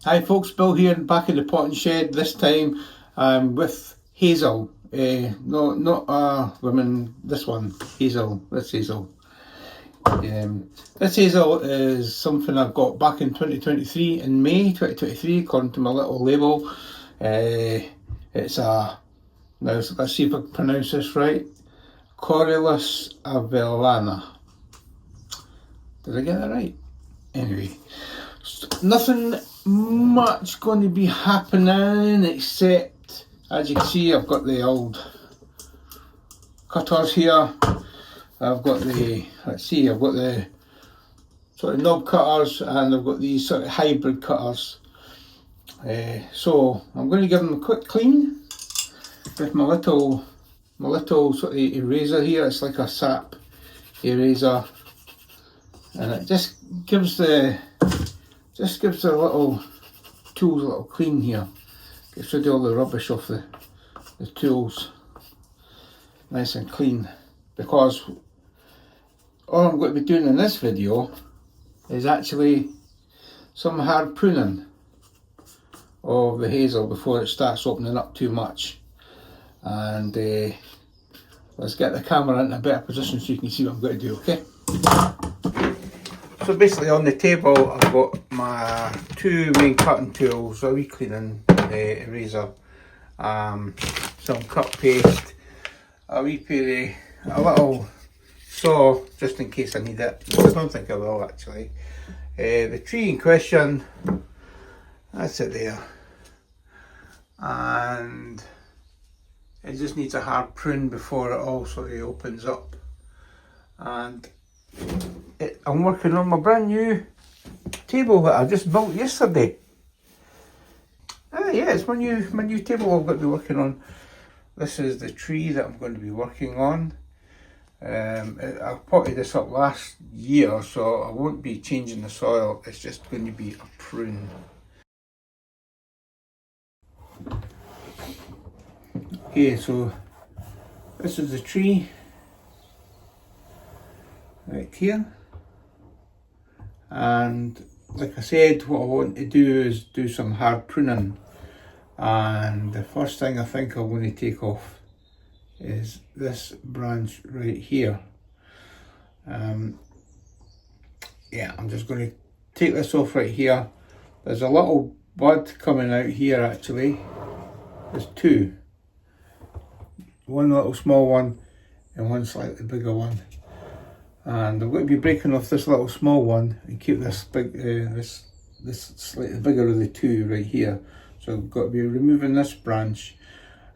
Hi folks, Bill here, back in the potting shed. This time with Hazel. No, not woman, this one, Hazel, this Hazel. This Hazel is something I got back in 2023, in May 2023, according to my little label. It's a, now let's see if I can pronounce this right, Corylus avellana. Did I get that right? Anyway, nothing much going to be happening except, as you can see, I've got the old cutters here. I've got the, let's see, I've got the sort of knob cutters, and I've got these sort of hybrid cutters. So I'm going to give them a quick clean with my little sort of eraser here. It's like a sap eraser, and it just gives the little tools a little clean here. Gets rid of all the rubbish off the tools, nice and clean. Because all I'm going to be doing in this video is actually some hard pruning of the hazel before it starts opening up too much. And let's get the camera into a better position so you can see what I'm going to do, okay? So basically on the table I've got my two main cutting tools, a wee cleaning eraser, some cut paste, a wee pair of, a little saw just in case I need it. I don't think I will actually. The tree in question, that's it there, and it just needs a hard prune before it all sort of opens up. And I'm working on my brand new table that I just built yesterday. Yeah, it's my new table I'm going to be working on. This is the tree that I'm going to be working on. I potted this up last year, so I won't be changing the soil. It's just going to be a prune. Okay, so this is the tree right here, and like I said, what I want to do is do some hard pruning, and the first thing I think I'm going to take off is this branch right here. Yeah, I'm just going to take this off right here. There's a little bud coming out here actually. There's two. One little small one and one slightly bigger one. And I'm going to be breaking off this little small one and keep this big, this slightly bigger of the two right here. So I've got to be removing this branch,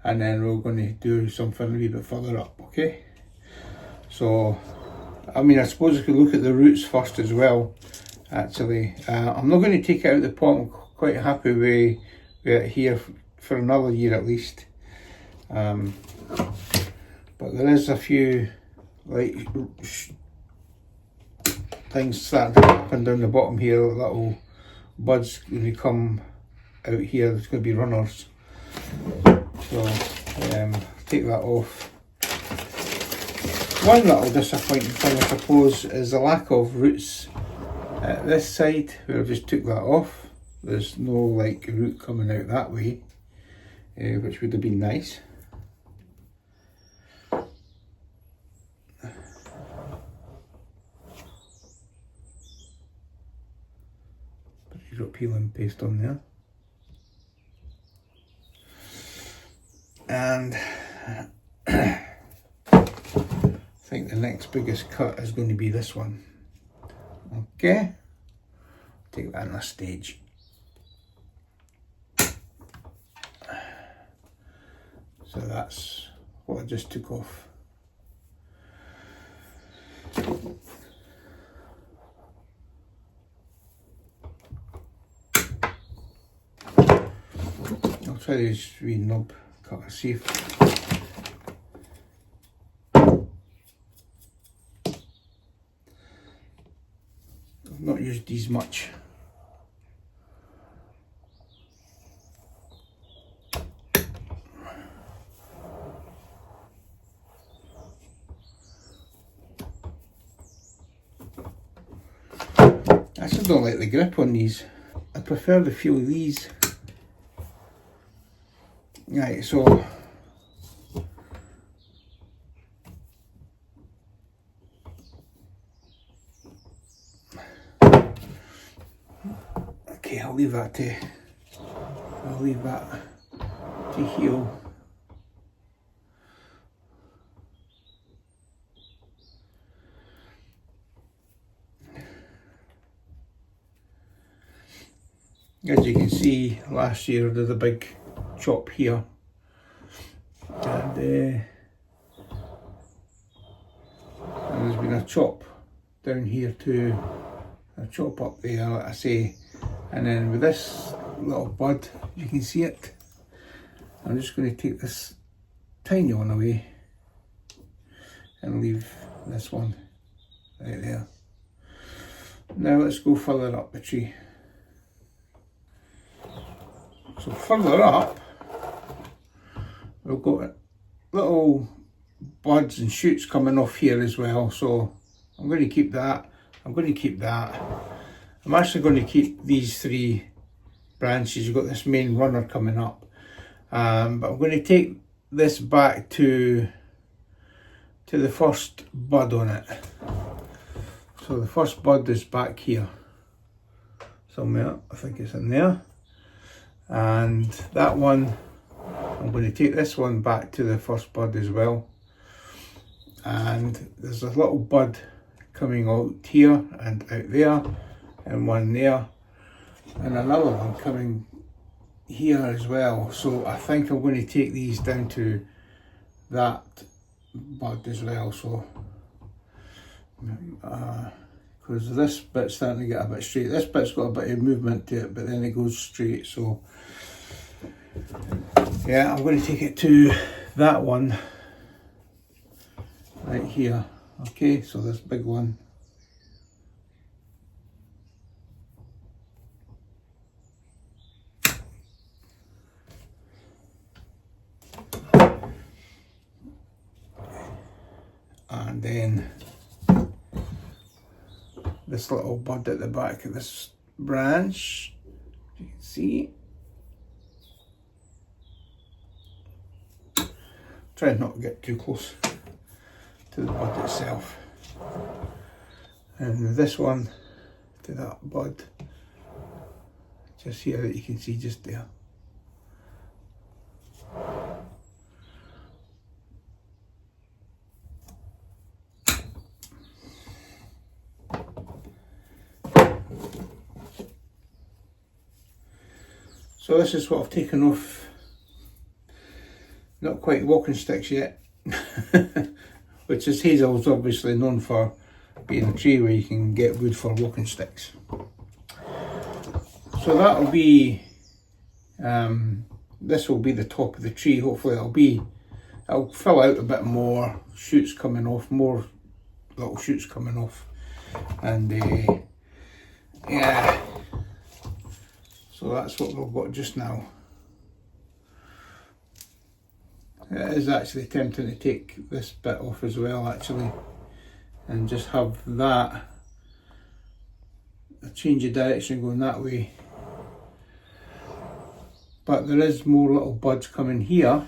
and then we're going to do something a wee bit further up, okay? So, I mean, I suppose I could look at the roots first as well, actually. I'm not going to take it out of the pot. I'm quite happy with it here for another year at least. But there is a few, like, things starting to happen down the bottom here. Little buds going to come out here. There's going to be runners. So take that off. One little disappointing thing I suppose is the lack of roots at this side where I just took that off. There's no like root coming out that way, which would have been nice. Put a peeling paste on there. And I think the next biggest cut is going to be this one. Okay, take that on a stage. So that's what I just took off. I'll try this wee knob cutter, see if I've not used these much. I still don't like the grip on these. I prefer the feel of these. Right, so okay, I'll leave that to heal. As you can see, last year I did a big chop here, and there's been a chop down here too, a chop up there, like I say, and then with this little bud, you can see it. I'm just going to take this tiny one away and leave this one right there. Now let's go further up the tree. So further up, we've got little buds and shoots coming off here as well. So I'm going to keep that. I'm going to keep that. I'm actually going to keep these 3 branches. You've got this main runner coming up. But I'm going to take this back to the first bud on it. So the first bud is back here somewhere. I think it's in there. And that one, I'm going to take this one back to the first bud as well. And there's a little bud coming out here and out there, and one there, and another one coming here as well. So I think I'm going to take these down to that bud as well. So because this bit's starting to get a bit straight. This bit's got a bit of movement to it, but then it goes straight. So yeah, I'm going to take it to that one right here. Okay, so this big one. And then this little bud at the back of this branch, you can see. Try not to get too close to the bud itself. And with this one to that bud, just here that you can see just there. So this is what I've taken off. Not quite walking sticks yet, which is Hazel's obviously known for being a tree where you can get wood for walking sticks. So that'll be, this will be the top of the tree. Hopefully it'll fill out a bit more, shoots coming off, more little shoots coming off, and yeah. So that's what we've got just now. It is actually tempting to take this bit off as well, actually, and just have that, a change of direction going that way. But there is more little buds coming here,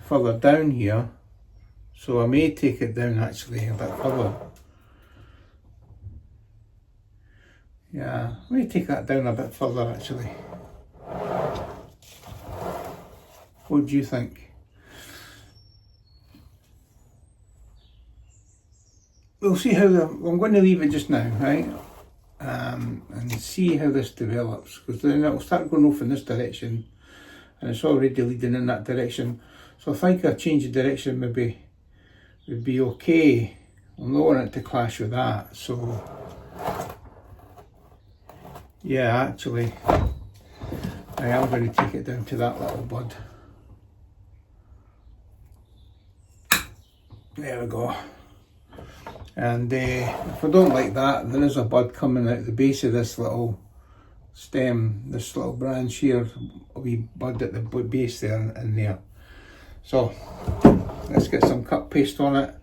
further down here, so I may take it down actually a bit further. Yeah, I may take that down a bit further actually. What do you think? We'll see how I'm going to leave it just now, right? And see how this develops, because then it'll start going off in this direction, and it's already leading in that direction. So I think a change of direction maybe would be okay. I'm not wanting it to clash with that, so yeah, actually I am going to take it down to that little bud. There we go. And if I don't like that, there is a bud coming out the base of this little stem, this little branch here, a wee bud at the base there and there. So let's get some cut paste on it,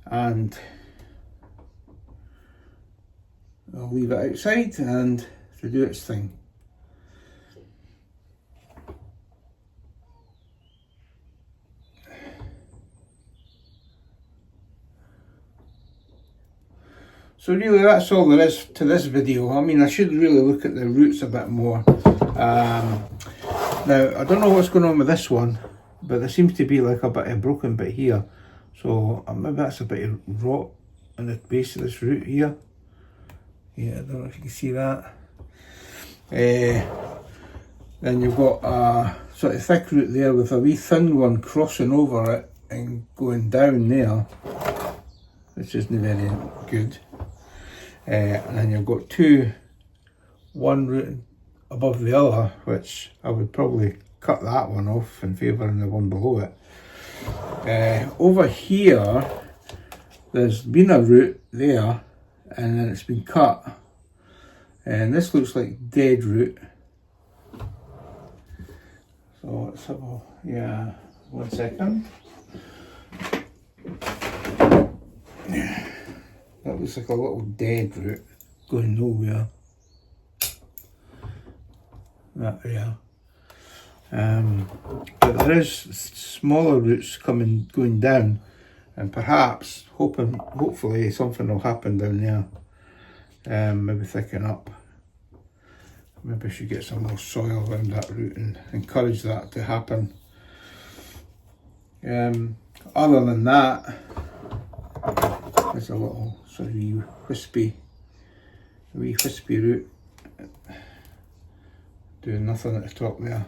and I'll leave it outside and to do its thing. So really that's all there is to this video. I mean, I should really look at the roots a bit more. Now, I don't know what's going on with this one, but there seems to be like a bit of broken bit here. So maybe that's a bit of rot on the base of this root here. Yeah, I don't know if you can see that. Then you've got a sort of thick root there with a wee thin one crossing over it and going down there, which isn't very good. And then you've got one root above the other, which I would probably cut that one off in favour of the one below it. Over here, there's been a root there, and then it's been cut. And this looks like dead root. So let's have a, yeah, 1 second. Yeah. That looks like a little dead root going nowhere. That there. But there is smaller roots going down, and perhaps, hopefully something will happen down there. Maybe thicken up. Maybe I should get some more soil around that root and encourage that to happen. Other than that, there's a little sort of wee wispy root doing nothing at the top there.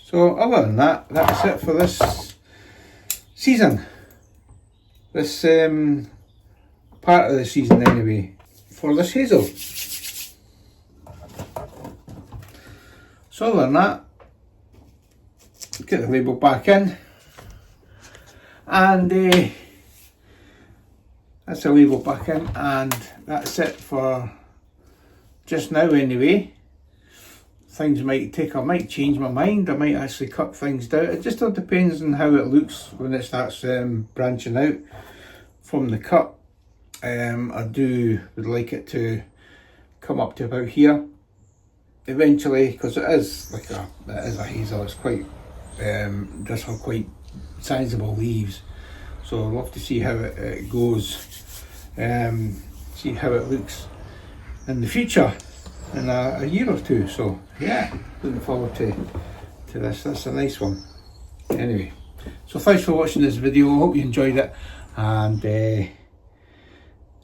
So other than that, that's it for this season. This part of the season anyway, for this hazel. So other than that, get the label back in, and that's the label back in, and that's it for just now anyway. Things I might change my mind, I might actually cut things down. It just all depends on how it looks when it starts branching out from the cut. I would like it to come up to about here eventually, because it is a hazel. It's quite does have quite sizable leaves, so I'd love to see how it goes, see how it looks in the future, in a year or two. So yeah, looking forward to this. That's a nice one. Anyway, so thanks for watching this video. I hope you enjoyed it, and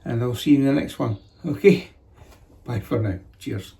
I'll see you in the next one. Okay, bye for now. Cheers.